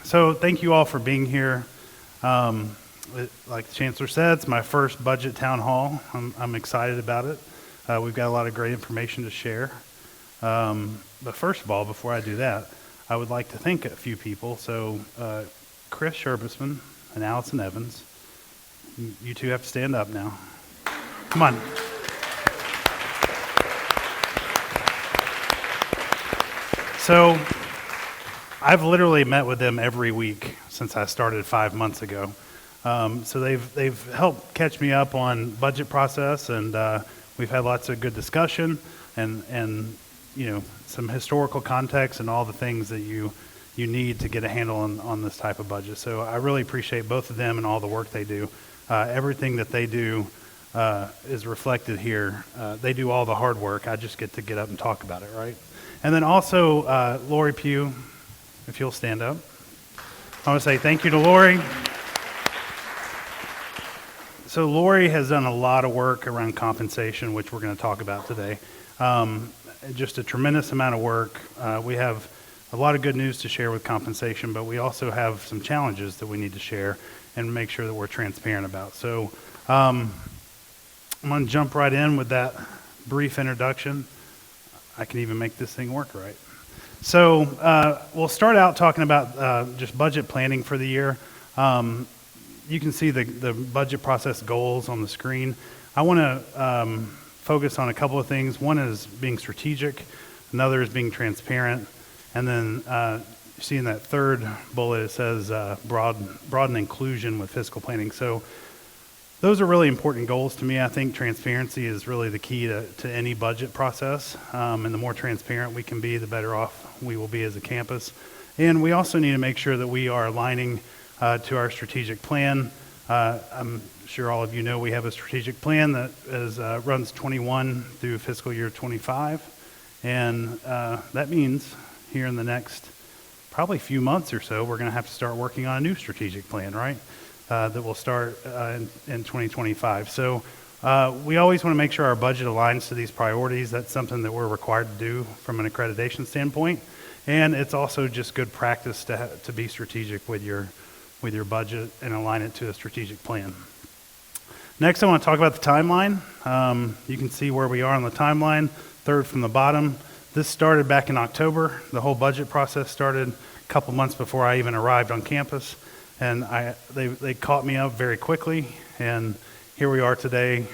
So thank you all for being here. Like the Chancellor said, it's my first budget town hall. I'm excited about it. We've got a lot of great information to share. But first of all, before I do that, I would like to thank a few people. So Chris Sherbisman and Allison Evans, you two have to stand up now. Come on. So I've literally met with them every week since I started 5 months ago. So they've helped catch me up on budget process, and we've had lots of good discussion and some historical context and all the things that you need to get a handle on this type of budget. So I really appreciate both of them and all the work they do. Everything that they do is reflected here. They do all the hard work. I just get to get up and talk about it, right? And then also Lori Pugh, if you'll stand up. I want to say thank you to Lori. So Lori has done a lot of work around compensation, which we're going to talk about today. Just a tremendous amount of work. We have a lot of good news to share with compensation, but we also have some challenges that we need to share and make sure that we're transparent about. So I'm going to jump right in with that brief introduction. I can even make this thing work right. So we'll start out talking about just budget planning for the year. You can see the budget process goals on the screen. I want to focus on a couple of things. One is being strategic, another is being transparent, and then seeing that third bullet, it says broaden inclusion with fiscal planning. So those are really important goals to me. I think transparency is really the key to any budget process, and the more transparent we can be, the better off we will be as a campus. And we also need to make sure that we are aligning to our strategic plan. I'm sure all of you know we have a strategic plan that runs 21 through fiscal year 25, and that means here in the next probably few months or so, we're going to have to start working on a new strategic plan, right? That will start in 2025. So we always want to make sure our budget aligns to these priorities. That's something that we're required to do from an accreditation standpoint. And it's also just good practice to be strategic with your budget and align it to a strategic plan. Next, I want to talk about the timeline. You can see where we are on the timeline, third from the bottom. This started back in October. The whole budget process started a couple months before I even arrived on campus. And they caught me up very quickly, and here we are today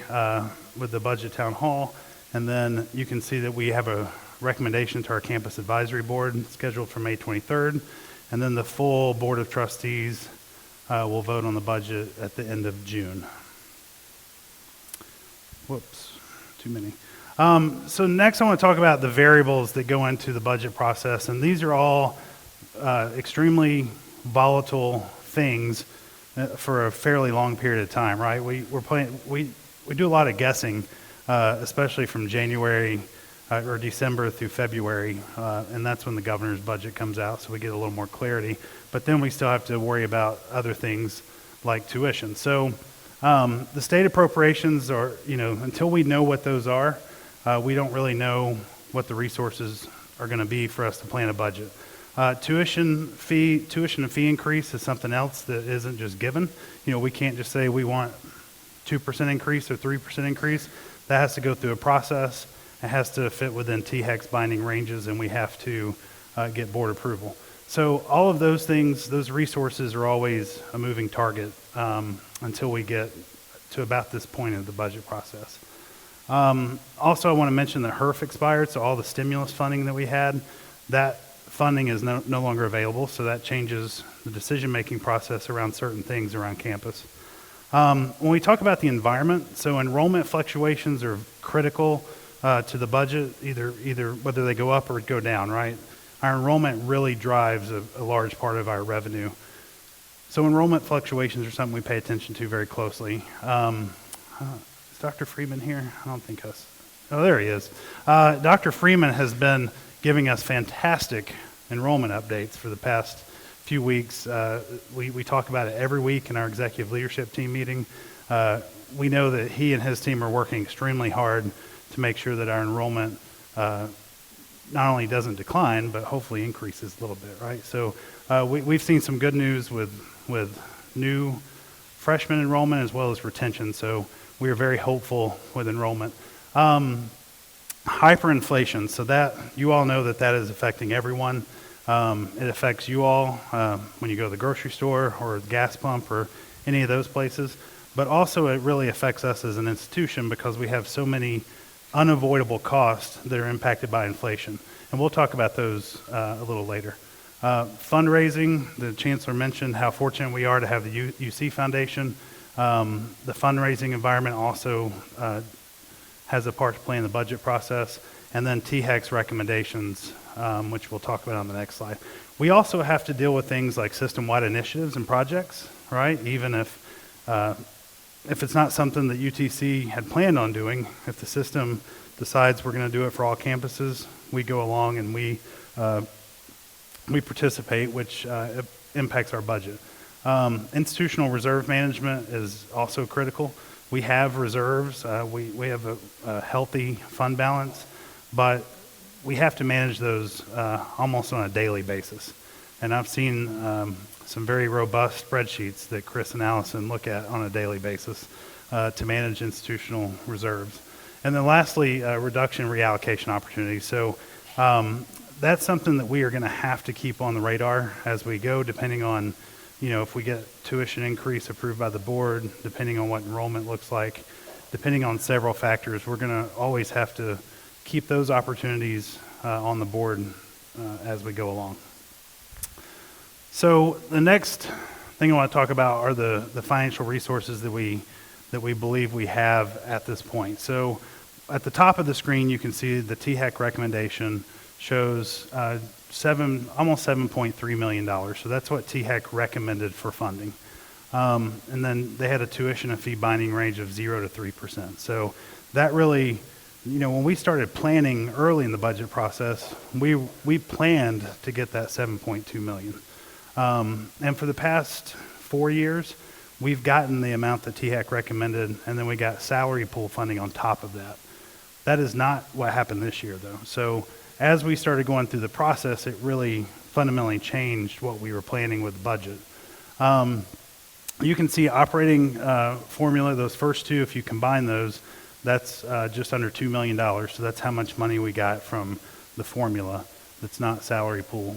with the Budget Town Hall. And then you can see that we have a recommendation to our Campus Advisory Board scheduled for May 23rd. And then the full Board of Trustees will vote on the budget at the end of June. Whoops, too many. So next I want to talk about the variables that go into the budget process. And these are all extremely volatile things for a fairly long period of time, right? We do a lot of guessing, especially from January or December through February, and that's when the governor's budget comes out, so we get a little more clarity. But then we still have to worry about other things like tuition. So the state appropriations are, until we know what those are, we don't really know what the resources are going to be for us to plan a budget. Tuition and fee increase is something else that isn't just given. We can't just say we want 2% increase or 3% increase. That has to go through a process. It has to fit within THEC's binding ranges, and we have to get board approval. So all of those things, those resources are always a moving target until we get to about this point of the budget process. Also, I want to mention that HERF expired, so all the stimulus funding that we had, that funding is no longer available, so that changes the decision-making process around certain things around campus. When we talk about the environment, so enrollment fluctuations are critical to the budget, either whether they go up or go down, right? Our enrollment really drives a large part of our revenue. So enrollment fluctuations are something we pay attention to very closely. Is Dr. Freeman here? I don't think us. Oh, there he is. Dr. Freeman has been giving us fantastic enrollment updates for the past few weeks. We talk about it every week in our executive leadership team meeting. We know that he and his team are working extremely hard to make sure that our enrollment not only doesn't decline, but hopefully increases a little bit, right? So we've seen some good news with new freshman enrollment as well as retention, so we are very hopeful with enrollment. Hyperinflation, so that you all know that is affecting everyone. It affects you all when you go to the grocery store or the gas pump or any of those places, but also it really affects us as an institution because we have so many unavoidable costs that are impacted by inflation. And we'll talk about those a little later. Fundraising, the Chancellor mentioned how fortunate we are to have the UC Foundation. The fundraising environment also has a part to play in the budget process. And then THEC's recommendations, which we'll talk about on the next slide. We also have to deal with things like system-wide initiatives and projects, right? Even if it's not something that UTC had planned on doing, if the system decides we're going to do it for all campuses, we go along and we participate, which impacts our budget. Institutional reserve management is also critical. We have reserves. We have a healthy fund balance, but we have to manage those almost on a daily basis. And I've seen some very robust spreadsheets that Chris and Allison look at on a daily basis to manage institutional reserves. And then lastly, reduction reallocation opportunities. So that's something that we are going to have to keep on the radar as we go, depending on, if we get tuition increase approved by the board, depending on what enrollment looks like, depending on several factors, we're going to always have to keep those opportunities on the board as we go along. So the next thing I want to talk about are the financial resources that we believe we have at this point. So at the top of the screen, you can see the THEC recommendation shows almost $7.3 million. So that's what THEC recommended for funding. And then they had a tuition and fee binding range of 0 to 3%. So that really, when we started planning early in the budget process, we planned to get that $7.2 million. And for the past 4 years, we've gotten the amount that THEC recommended, and then we got salary pool funding on top of that. That is not what happened this year, though. So as we started going through the process, it really fundamentally changed what we were planning with the budget. You can see operating formula, those first two, if you combine those, that's just under $2 million. So that's how much money we got from the formula that's not salary pool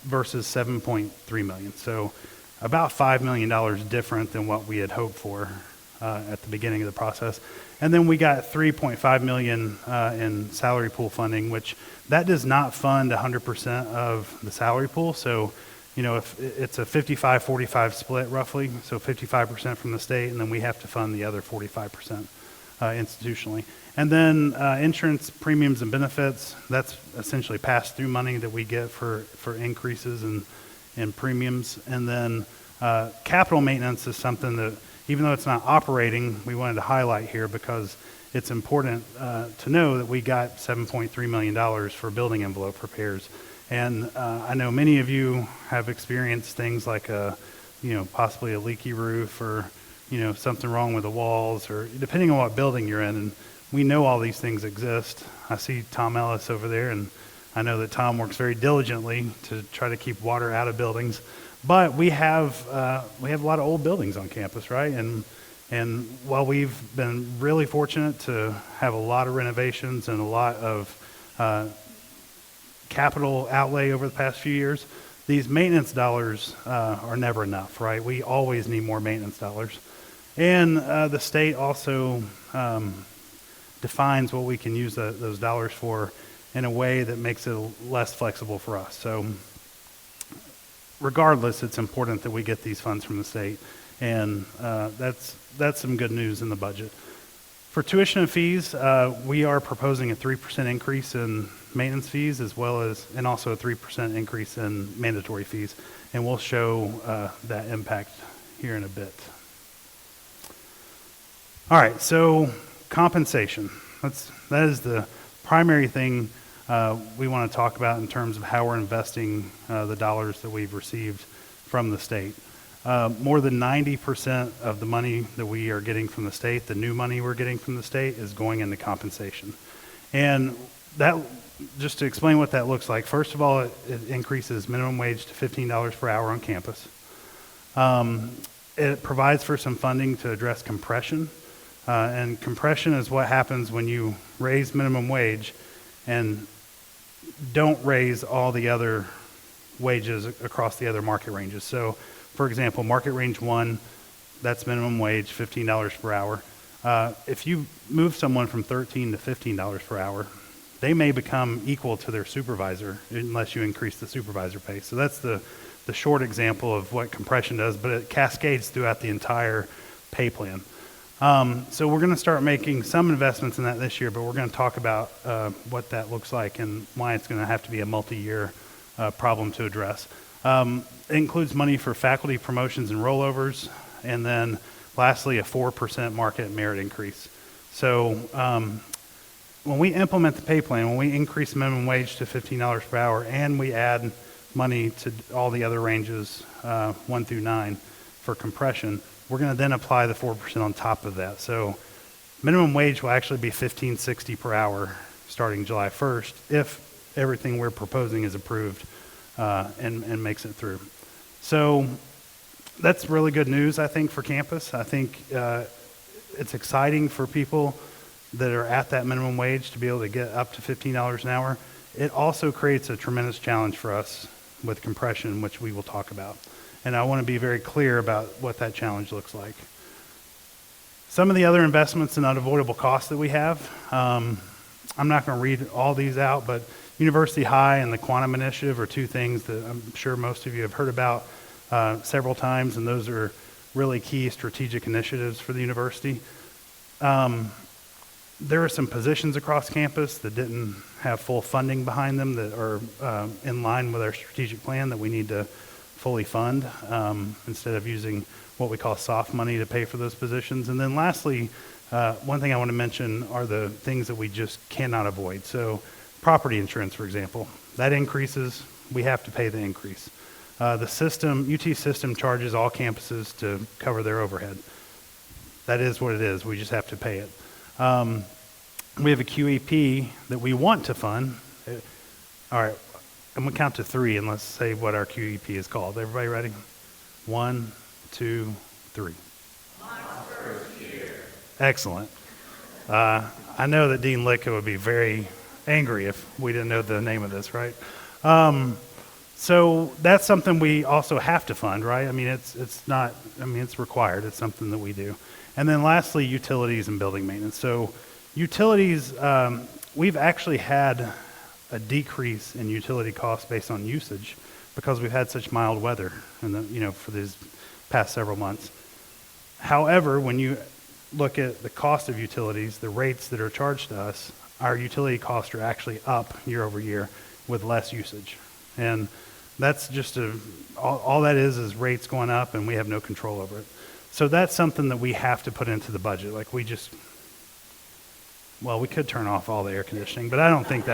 versus $7.3 million. So about $5 million different than what we had hoped for at the beginning of the process. And then we got $3.5 million in salary pool funding, which that does not fund 100% of the salary pool. So, if it's a 55-45 split roughly, so 55% from the state, and then we have to fund the other 45% institutionally. And then insurance premiums and benefits, that's essentially pass-through money that we get for increases in premiums. And then capital maintenance is something that, even though it's not operating, we wanted to highlight here because it's important to know that we got $7.3 million for building envelope repairs. And I know many of you have experienced things like possibly a leaky roof or something wrong with the walls, or depending on what building you're in. And we know all these things exist. I see Tom Ellis over there, and I know that Tom works very diligently to try to keep water out of buildings. But we have a lot of old buildings on campus, right? And while we've been really fortunate to have a lot of renovations and a lot of capital outlay over the past few years, these maintenance dollars are never enough, right? We always need more maintenance dollars. And the state also defines what we can use those dollars for in a way that makes it less flexible for us. So regardless, it's important that we get these funds from the state, and that's some good news in the budget. For tuition and fees, we are proposing a 3% increase in maintenance fees and also a 3% increase in mandatory fees, and we'll show that impact here in a bit. All right, so compensation. That is the primary thing we want to talk about in terms of how we're investing the dollars that we've received from the state. More than 90% of the money that we are getting from the state, the new money we're getting from the state, is going into compensation. And that just to explain what that looks like, first of all, it increases minimum wage to $15 per hour on campus. It provides for some funding to address compression. And compression is what happens when you raise minimum wage and don't raise all the other wages across the other market ranges. So, for example, market range 1, that's minimum wage, $15 per hour. If you move someone from $13 to $15 per hour, they may become equal to their supervisor unless you increase the supervisor pay. So that's the short example of what compression does, but it cascades throughout the entire pay plan. So we're going to start making some investments in that this year, but we're going to talk about what that looks like and why it's going to have to be a multi-year problem to address. It includes money for faculty promotions and rollovers, and then lastly, a 4% market merit increase. So when we implement the pay plan, when we increase minimum wage to $15 per hour and we add money to all the other ranges, 1 through 9 for compression, we're going to then apply the 4% on top of that. So minimum wage will actually be $15.60 per hour starting July 1st if everything we're proposing is approved and makes it through. So that's really good news, I think, for campus. I think it's exciting for people that are at that minimum wage to be able to get up to $15 an hour. It also creates a tremendous challenge for us with compression, which we will talk about. And I want to be very clear about what that challenge looks like. Some of the other investments and unavoidable costs that we have, I'm not going to read all these out, but University High and the Quantum Initiative are two things that I'm sure most of you have heard about several times, and those are really key strategic initiatives for the university. There are some positions across campus that didn't have full funding behind them that are in line with our strategic plan that we need to fully fund instead of using what we call soft money to pay for those positions. And then lastly, one thing I want to mention are the things that we just cannot avoid. So property insurance, for example, that increases, we have to pay the increase. The system, UT system charges all campuses to cover their overhead. That is what it is. We just have to pay it. We have a QEP that we want to fund. All right, I'm going to count to 3 and let's say what our QEP is called. Everybody ready? 1, 2, 3. Excellent. I know that Dean Licka would be very angry if we didn't know the name of this, right? So that's something we also have to fund, right? I mean, it's required. It's something that we do. And then lastly, utilities and building maintenance. So utilities, we've actually had a decrease in utility costs based on usage because we've had such mild weather for these past several months. However, when you look at the cost of utilities, the rates that are charged to us, our utility costs are actually up year over year with less usage. And that's just all that is rates going up and we have no control over it. So that's something that we have to put into the budget. Like we could turn off all the air conditioning, but I don't think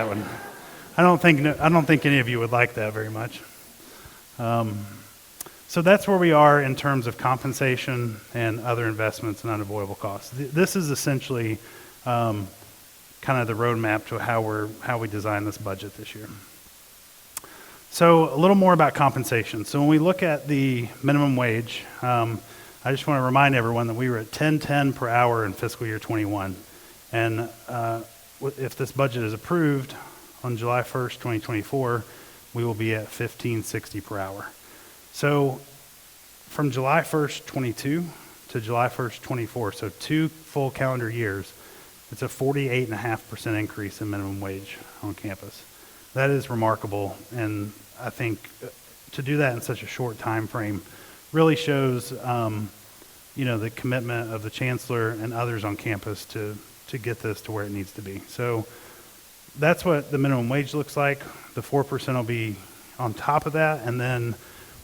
any of you would like that very much. So that's where we are in terms of compensation and other investments and unavoidable costs. This is essentially kind of the roadmap to how we design this budget this year. So a little more about compensation. So when we look at the minimum wage, I just want to remind everyone that we were at $10.10 per hour in fiscal year 21. And if this budget is approved on July 1st, 2024, we will be at $15.60 per hour. So from July 1st, 22 to July 1st, 24, so 2 full calendar years, it's a 48.5% increase in minimum wage on campus. That is remarkable, and I think to do that in such a short time frame really shows the commitment of the chancellor and others on campus to get this to where it needs to be. So that's what the minimum wage looks like. The 4% will be on top of that, and then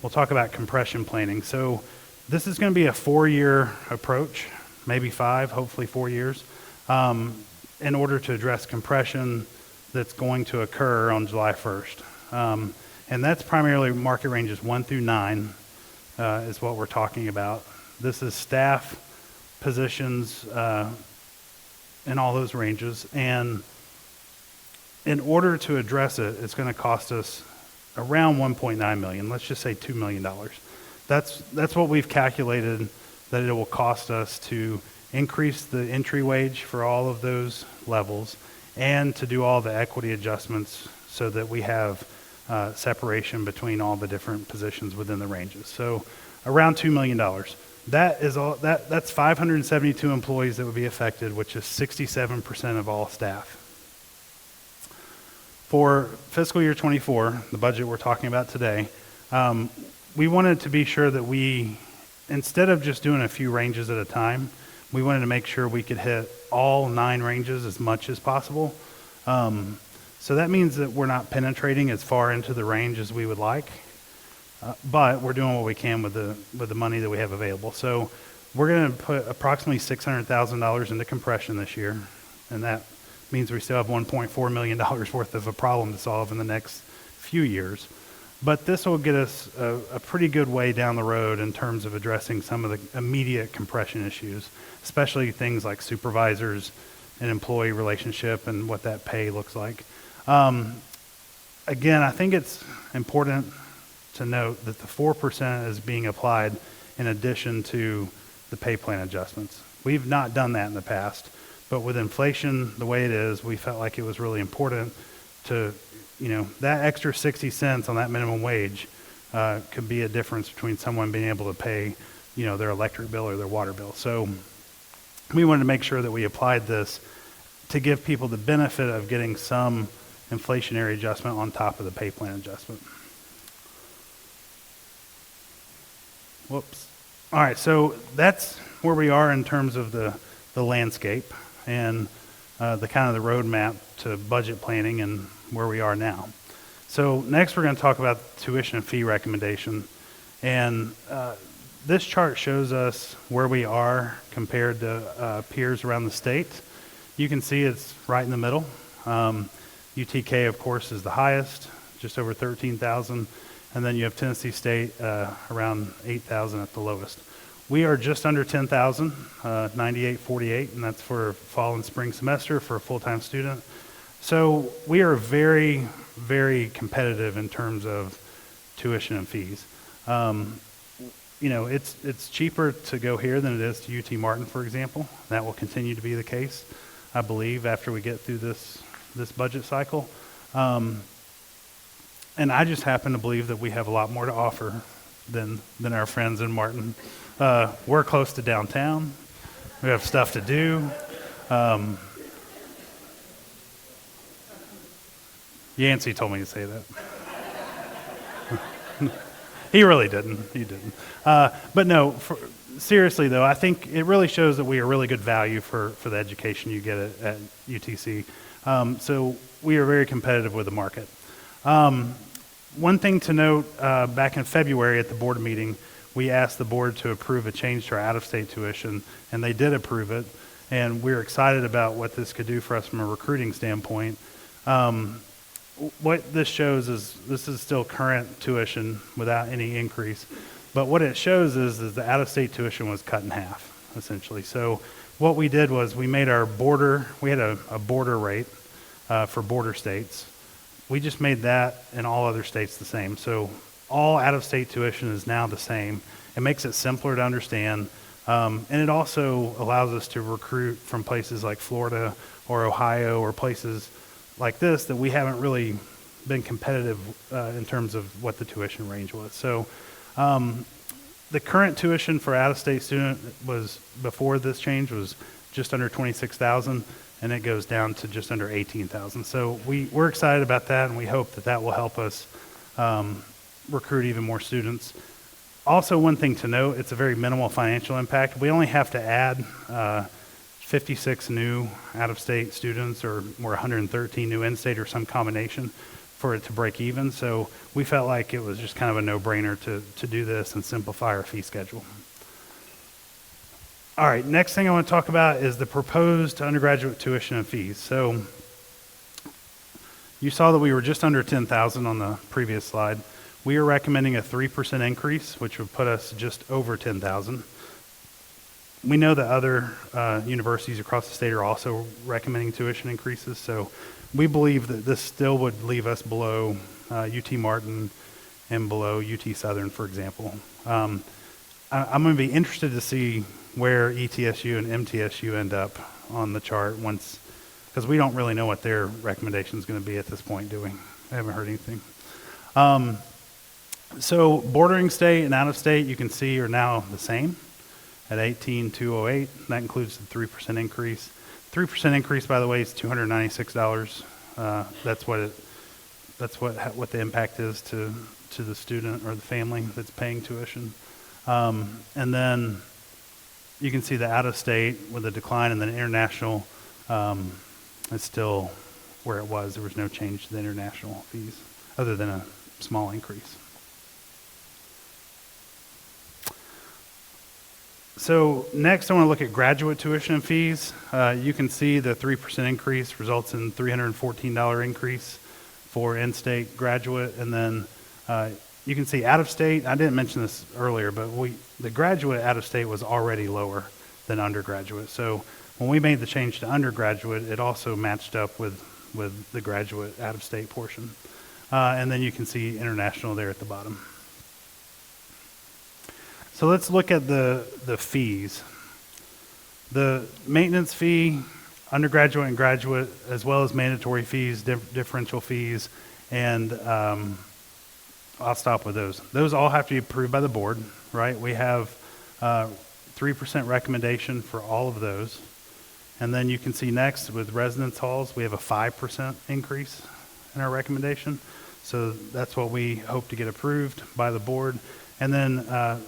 we'll talk about compression planning. So this is going to be a 4-year approach, maybe 5, hopefully 4 years, in order to address compression that's going to occur on July 1st. And that's primarily market ranges 1 through 9 is what we're talking about. This is staff positions in all those ranges. And in order to address it, it's going to cost us around 1.9 million. Let's just say $2 million. That's what we've calculated that it will cost us to increase the entry wage for all of those levels and to do all the equity adjustments so that we have separation between all the different positions within the ranges. So around $2 million. That is all. That's 572 employees that would be affected, which is 67% of all staff. For fiscal year 24, the budget we're talking about today, we wanted to be sure that we, instead of just doing a few ranges at a time, we wanted to make sure we could hit all 9 ranges as much as possible. So that means that we're not penetrating as far into the range as we would like, but we're doing what we can with the money that we have available. So we're going to put approximately $600,000 into compression this year, and that means we still have $1.4 million worth of a problem to solve in the next few years. But this will get us a pretty good way down the road in terms of addressing some of the immediate compression issues, especially things like supervisors and employee relationship and what that pay looks like. Again, I think it's important to note that the 4% is being applied in addition to the pay plan adjustments. We've not done that in the past, but with inflation the way it is, we felt like it was really important to, that extra 60 cents on that minimum wage could be a difference between someone being able to pay, their electric bill or their water bill. So we wanted to make sure that we applied this to give people the benefit of getting some inflationary adjustment on top of the pay plan adjustment. Whoops. All right, so that's where we are in terms of the landscape and the kind of the roadmap to budget planning and where we are now. So next we're going to talk about tuition and fee recommendation. And this chart shows us where we are compared to peers around the state. You can see it's right in the middle. UTK, of course, is the highest, just over 13,000. And then you have Tennessee State around 8,000 at the lowest. We are just under 10,000, 98.48, and that's for fall and spring semester for a full-time student. So we are very, very competitive in terms of tuition and fees. It's cheaper to go here than it is to UT Martin, for example. That will continue to be the case, I believe, after we get through this budget cycle. And I just happen to believe that we have a lot more to offer than our friends in Martin. We're close to downtown. We have stuff to do. Yancey told me to say that. He really didn't. He didn't. But no, seriously though, I think it really shows that we are really good value for the education you get at UTC. So we are very competitive with the market. One thing to note, back in February at the board meeting, we asked the board to approve a change to our out-of-state tuition, and they did approve it, and we're excited about what this could do for us from a recruiting standpoint. What this shows is this is still current tuition without any increase, but what it shows is the out-of-state tuition was cut in half, essentially. So what we did was we made our border, we had a border rate for border states. We just made that in all other states the same. So all out-of-state tuition is now the same. It makes it simpler to understand, and it also allows us to recruit from places like Florida or Ohio or places like this that we haven't really been competitive in terms of what the tuition range was. So the current tuition for out-of-state student was, before this change, was just under 26,000. And it goes down to just under 18,000. So we're excited about that, and we hope that will help us recruit even more students. Also, one thing to note, it's a very minimal financial impact. We only have to add 56 new out-of-state students or 113 new in-state or some combination for it to break even. So we felt like it was just kind of a no-brainer to do this and simplify our fee schedule. All right, next thing I want to talk about is the proposed undergraduate tuition and fees. So you saw that we were just under 10,000 on the previous slide. We are recommending a 3% increase, which would put us just over 10,000. We know that other universities across the state are also recommending tuition increases, so We believe that this still would leave us below UT Martin and below UT Southern, for example. I'm going to be interested to see where ETSU and MTSU end up on the chart once, because we don't really know what their recommendation is going to be at this point, do we? I haven't heard anything. So bordering state and out of state, you can see, are now the same at 18,208. That includes the 3% increase. 3% increase, by the way, is $296. That's what the impact is to the student or the family that's paying tuition. And then you can see the out of state with a decline, and then international is still where it was. There was no change to the international fees other than a small increase. So next I want to look at graduate tuition fees. You can see the 3% increase results in $314 increase for in-state graduate, and then you can see out-of-state. I didn't mention this earlier, but the graduate out-of-state was already lower than undergraduate. So when we made the change to undergraduate, it also matched up with the graduate out-of-state portion. And then you can see international there at the bottom. So let's look at the fees. The maintenance fee, undergraduate and graduate, as well as mandatory fees, differential fees, and I'll stop with those. Those all have to be approved by the board, right? We have 3% recommendation for all of those. And then you can see next with residence halls, we have a 5% increase in our recommendation. So that's what we hope to get approved by the board. And then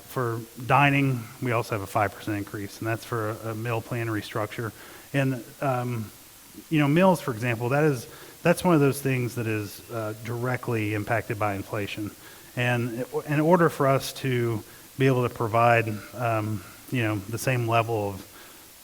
for dining, we also have a 5% increase, and that's for a meal plan restructure. And meals, for example, that's one of those things that is directly impacted by inflation. And in order for us to be able to provide, the same level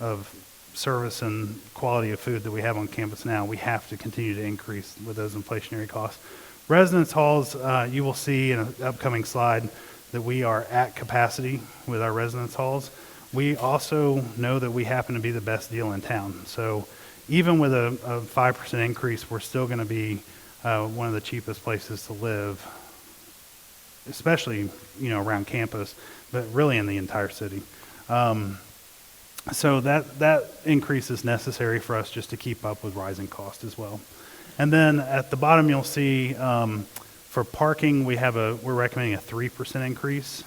of service and quality of food that we have on campus now, we have to continue to increase with those inflationary costs. Residence halls, you will see in an upcoming slide that we are at capacity with our residence halls. We also know that we happen to be the best deal in town. So even with a 5% increase, we're still going to be one of the cheapest places to live, especially around campus, but really in the entire city. So that increase is necessary for us just to keep up with rising costs as well. And then at the bottom, you'll see for parking, we're recommending a 3% increase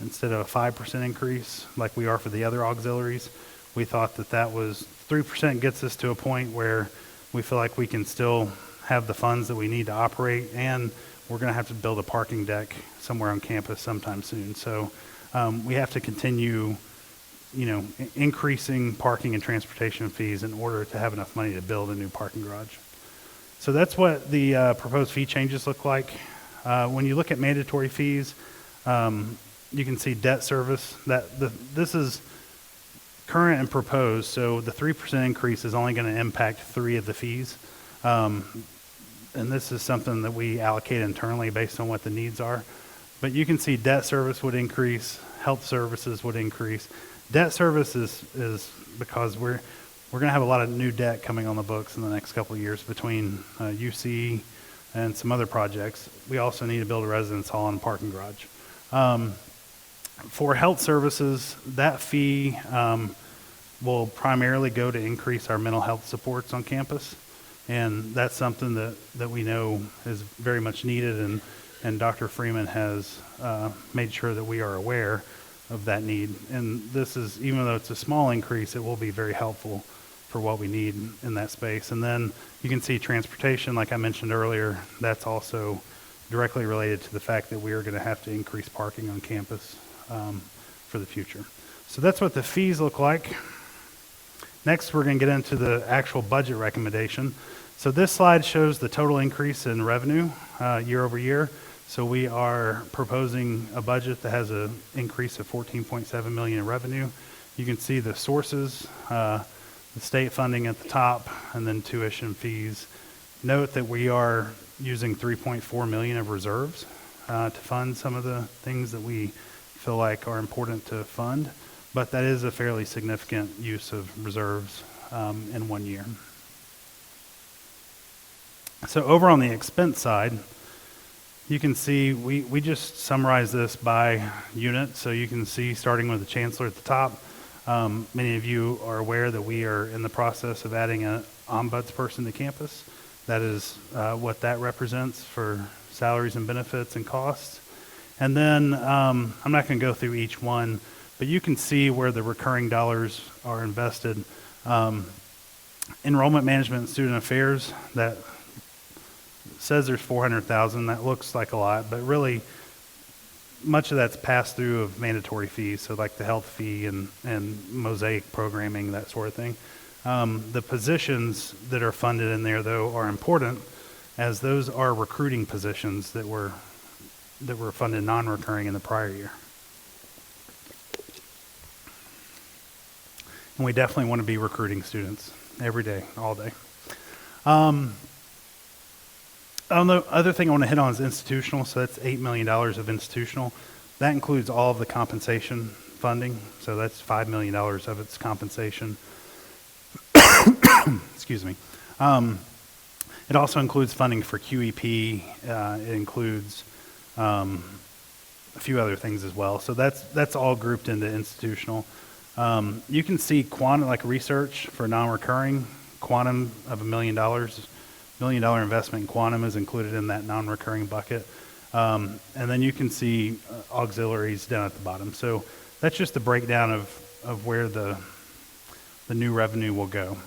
instead of a 5% increase like we are for the other auxiliaries. We thought that was 3% gets us to a point where we feel like we can still have the funds that we need to operate, and we're going to have to build a parking deck somewhere on campus sometime soon. So we have to continue, increasing parking and transportation fees in order to have enough money to build a new parking garage. So that's what the proposed fee changes look like. When you look at mandatory fees, you can see debt service. This is current and proposed, so the 3% increase is only going to impact 3 of the fees. And this is something that we allocate internally based on what the needs are. But you can see debt service would increase, health services would increase. Debt service is because we're going to have a lot of new debt coming on the books in the next couple of years between UC and some other projects. We also need to build a residence hall and parking garage. For health services, that fee will primarily go to increase our mental health supports on campus. And that's something that we know is very much needed, and Dr. Freeman has made sure that we are aware of that need. And this is, even though it's a small increase, it will be very helpful for what we need in that space. And then you can see transportation, like I mentioned earlier, that's also directly related to the fact that we are going to have to increase parking on campus for the future. So that's what the fees look like. Next, we're going to get into the actual budget recommendation. So this slide shows the total increase in revenue year over year. So we are proposing a budget that has an increase of $14.7 million in revenue. You can see the sources, the state funding at the top, and then tuition fees. Note that we are using $3.4 million of reserves to fund some of the things that we feel like are important to fund, but that is a fairly significant use of reserves in 1 year. So over on the expense side, you can see we just summarize this by unit. So you can see starting with the chancellor at the top. Many of you are aware that we are in the process of adding an ombudsperson to campus. That is what that represents for salaries and benefits and costs. And then I'm not going to go through each one, but you can see where the recurring dollars are invested. Enrollment management and student affairs, that says there's 400,000. That looks like a lot, but really much of that's passed through of mandatory fees, so like the health fee and mosaic programming, that sort of thing. The positions that are funded in there, though, are important, as those are recruiting positions that were funded non-recurring in the prior year. And we definitely want to be recruiting students every day, all day. The other thing I want to hit on is institutional. So that's $8 million of institutional. That includes all of the compensation funding. So that's $5 million of its compensation. Excuse me. It also includes funding for QEP. It includes a few other things as well. So that's all grouped into institutional. You can see quantum, like research for non-recurring, quantum of $1 million. $1 million investment in quantum is included in that non-recurring bucket. And then you can see auxiliaries down at the bottom. So that's just the breakdown of where the new revenue will go.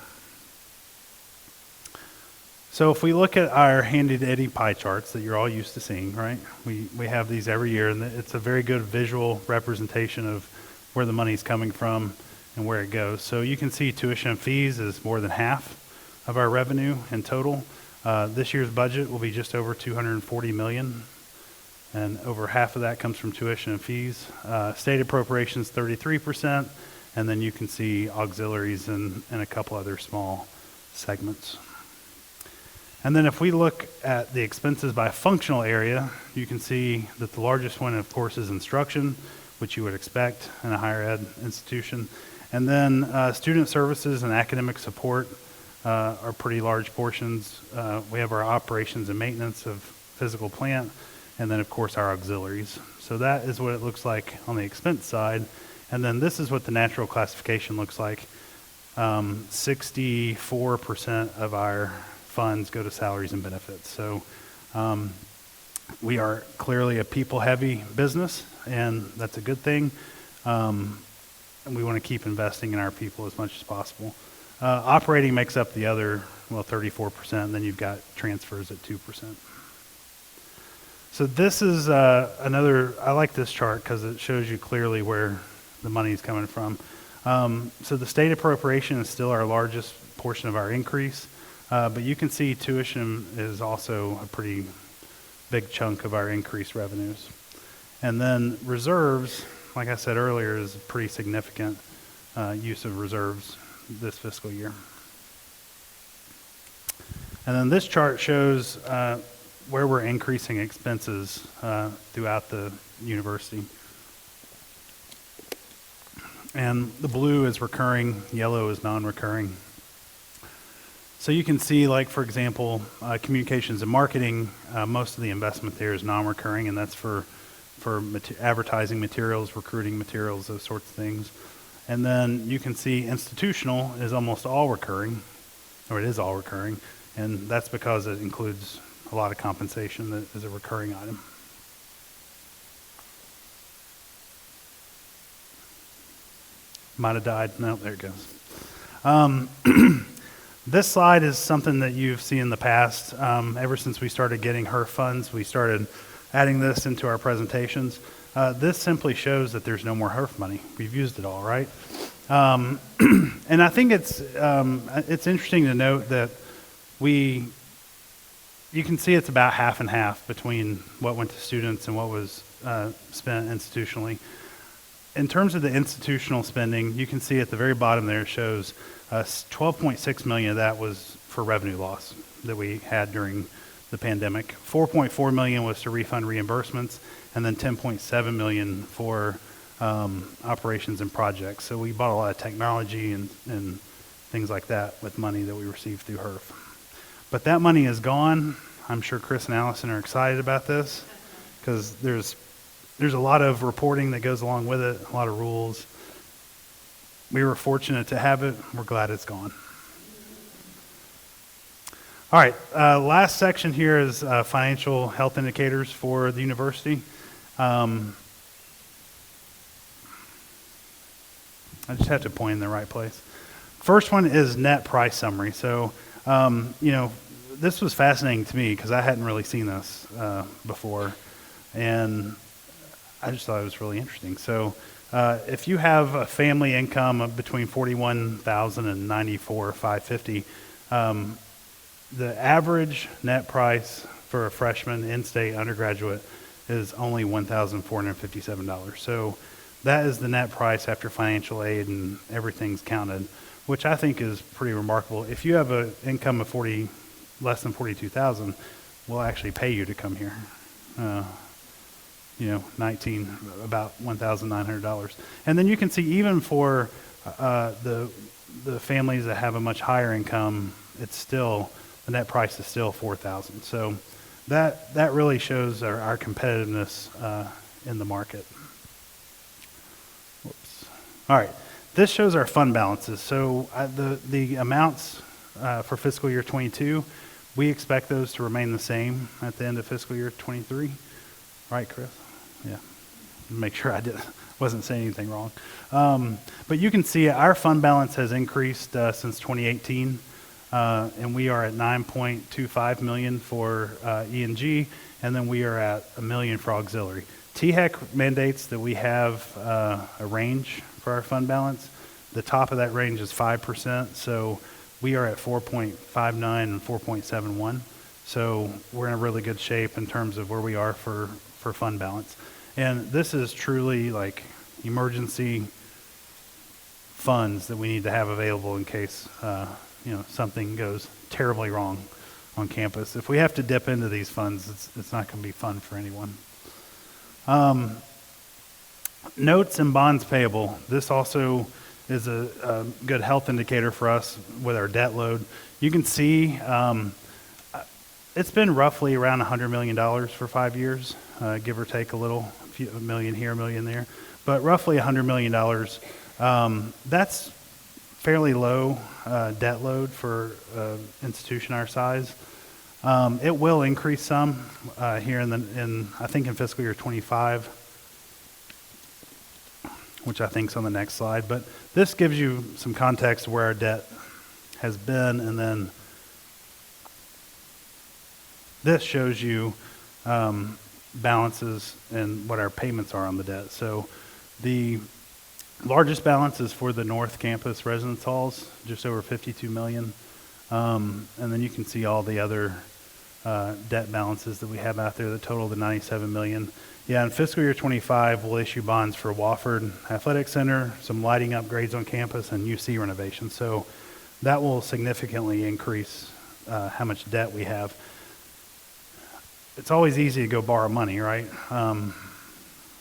So if we look at our handy-dandy pie charts that you're all used to seeing, right? We have these every year, and it's a very good visual representation of where the money's coming from and where it goes. So you can see tuition and fees is more than half of our revenue in total. This year's budget will be just over $240 million, and over half of that comes from tuition and fees. State appropriations, 33%, and then you can see auxiliaries and a couple other small segments. And then if we look at the expenses by functional area, you can see that the largest one, of course, is instruction, which you would expect in a higher ed institution. And then student services and academic support are pretty large portions. We have our operations and maintenance of physical plant, and then, of course, our auxiliaries. So that is what it looks like on the expense side. And then this is what the natural classification looks like. 64% of our funds go to salaries and benefits. So we are clearly a people-heavy business, and that's a good thing. And we want to keep investing in our people as much as possible. Operating makes up the other, 34%, and then you've got transfers at 2%. So this is another, I like this chart because it shows you clearly where the money is coming from. So the state appropriation is still our largest portion of our increase, but you can see tuition is also a pretty big chunk of our increased revenues. And then reserves, like I said earlier, is a pretty significant use of reserves this fiscal year. And then this chart shows where we're increasing expenses throughout the university. And the blue is recurring, yellow is non-recurring. So you can see, like, for example, communications and marketing, most of the investment there is non-recurring, and that's for advertising materials, recruiting materials, those sorts of things. And then you can see institutional is almost all recurring, or it is all recurring, and that's because it includes a lot of compensation that is a recurring item. Might have died. No, there it goes. This slide is something that you've seen in the past. Ever since we started getting HERF funds, we started adding this into our presentations. This simply shows that there's no more HERF money. We've used it all, right? And I think it's interesting to note that you can see it's about half and half between what went to students and what was spent institutionally. In terms of the institutional spending, you can see at the very bottom there it shows 12.6 million of that was for revenue loss that we had during the pandemic. 4.4 million was to refund reimbursements, and then 10.7 million for operations and projects. So we bought a lot of technology and things like that with money that we received through HERF. But that money is gone. I'm sure Chris and Allison are excited about this because there's a lot of reporting that goes along with it, a lot of rules. We were fortunate to have it. We're glad it's gone. All right, last section here is financial health indicators for the university. I just have to point in the right place. First one is net price summary. So, this was fascinating to me because I hadn't really seen this before, and I just thought it was really interesting. So, if you have a family income of between $41,000 and $94,550, the average net price for a freshman in-state undergraduate is only $1,457. So that is the net price after financial aid and everything's counted, which I think is pretty remarkable. If you have an income of less than $42,000, we'll actually pay you to come here. About $1,900. And then you can see even for the families that have a much higher income, the net price is still $4,000. So that really shows our competitiveness in the market. Whoops. All right, this shows our fund balances. So the amounts for fiscal year 22, we expect those to remain the same at the end of fiscal year 23. Right, Chris? Yeah. Make sure I wasn't saying anything wrong. But you can see our fund balance has increased since 2018. And we are at $9.25 million for E&G, and then we are at $1 million for auxiliary. THEC mandates that we have a range for our fund balance. The top of that range is 5%, so we are at 4.59 and 4.71. So we're in a really good shape in terms of where we are for fund balance. And this is truly like emergency funds that we need to have available in case something goes terribly wrong on campus. If we have to dip into these funds, it's not going to be fun for anyone. Notes and bonds payable. This also is a good health indicator for us with our debt load. You can see it's been roughly around $100 million for 5 years, give or take a little, a million here, a million there, but roughly $100 million. That's fairly low debt load for an institution our size. It will increase some here I think in fiscal year 25, which I think is on the next slide. But this gives you some context of where our debt has been, and then this shows you balances and what our payments are on the debt. So the largest balance is for the North Campus residence halls, just over $52 million. And then you can see all the other debt balances that we have out there that total the $97 million. Yeah, in fiscal year 25, we'll issue bonds for Wofford Athletic Center, some lighting upgrades on campus, and UC renovation. So that will significantly increase how much debt we have. It's always easy to go borrow money, right?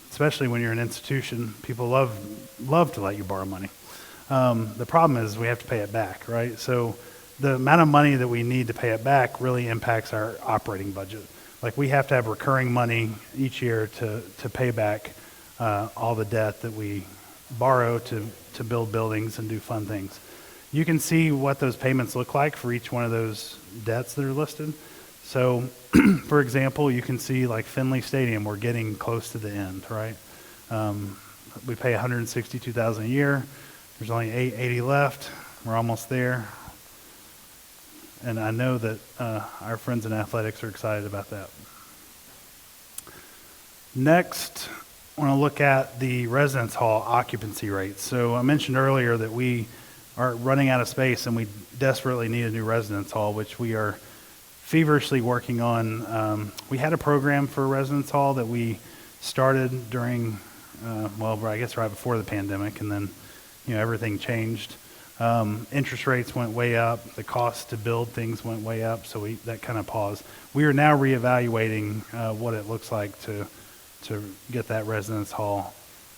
Especially when you're an institution, people love to let you borrow money. The problem is we have to pay it back, right? So the amount of money that we need to pay it back really impacts our operating budget. Like we have to have recurring money each year to pay back all the debt that we borrow to build buildings and do fun things. You can see what those payments look like for each one of those debts that are listed. So, for example, you can see like Finley Stadium, we're getting close to the end, right? We pay $162,000 a year. There's only $880 left. We're almost there. And I know that our friends in athletics are excited about that. Next, I want to look at the residence hall occupancy rates. So I mentioned earlier that we are running out of space and we desperately need a new residence hall, which we are feverishly working on. We had a program for a residence hall that we started during, I guess right before the pandemic, and then everything changed. Interest rates went way up. The cost to build things went way up, so that kind of paused. We are now reevaluating what it looks like to get that residence hall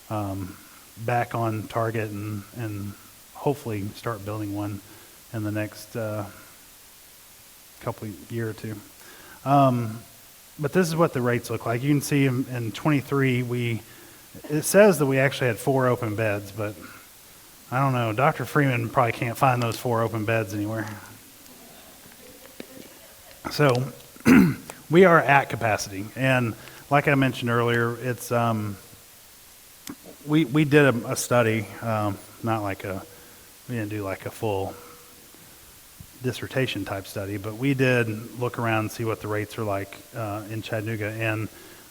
back on target and hopefully start building one in the next year or two. But this is what the rates look like. You can see in 23, it says that we actually had 4 open beds, but I don't know. Dr. Freeman probably can't find those 4 open beds anywhere. So we are at capacity, and like I mentioned earlier, it's we did a study, we didn't do like a full dissertation type study, but we did look around and see what the rates are like in Chattanooga, and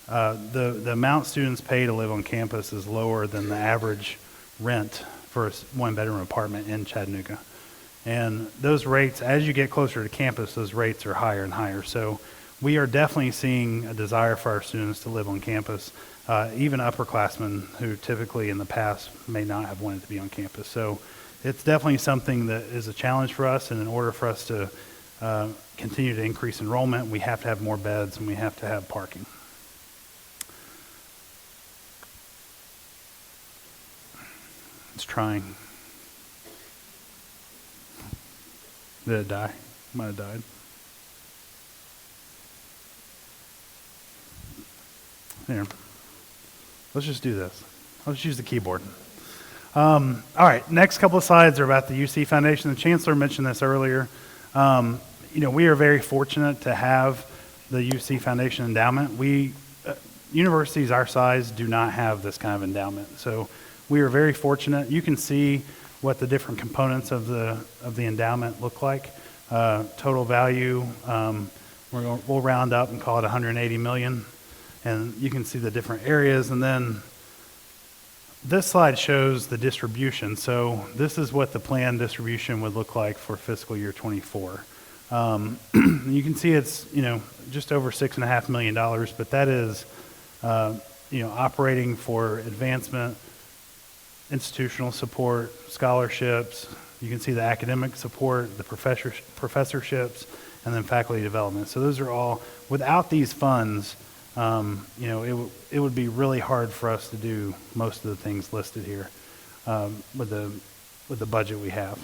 the amount students pay to live on campus is lower than the average rent for a 1-bedroom apartment in Chattanooga. And those rates, as you get closer to campus, those rates are higher and higher. So we are definitely seeing a desire for our students to live on campus, even upperclassmen who typically in the past may not have wanted to be on campus. So it's definitely something that is a challenge for us, and in order for us to continue to increase enrollment, we have to have more beds and we have to have parking. It's trying. Did it die? Might have died. Here. Let's just do this. Let's use the keyboard. All right, next couple of slides are about the UC Foundation. The Chancellor mentioned this earlier. We are very fortunate to have the UC Foundation Endowment. Universities our size do not have this kind of endowment. So we are very fortunate. You can see what the different components of the endowment look like. Total value, we'll round up and call it $180 million. And you can see the different areas. And then this slide shows the distribution. So this is what the planned distribution would look like for fiscal year 24. You can see it's, just over $6.5 million, but that is, operating for advancement, institutional support, scholarships. You can see the academic support, the professorships, and then faculty development. So those are all, without these funds, it would be really hard for us to do most of the things listed here with the budget we have.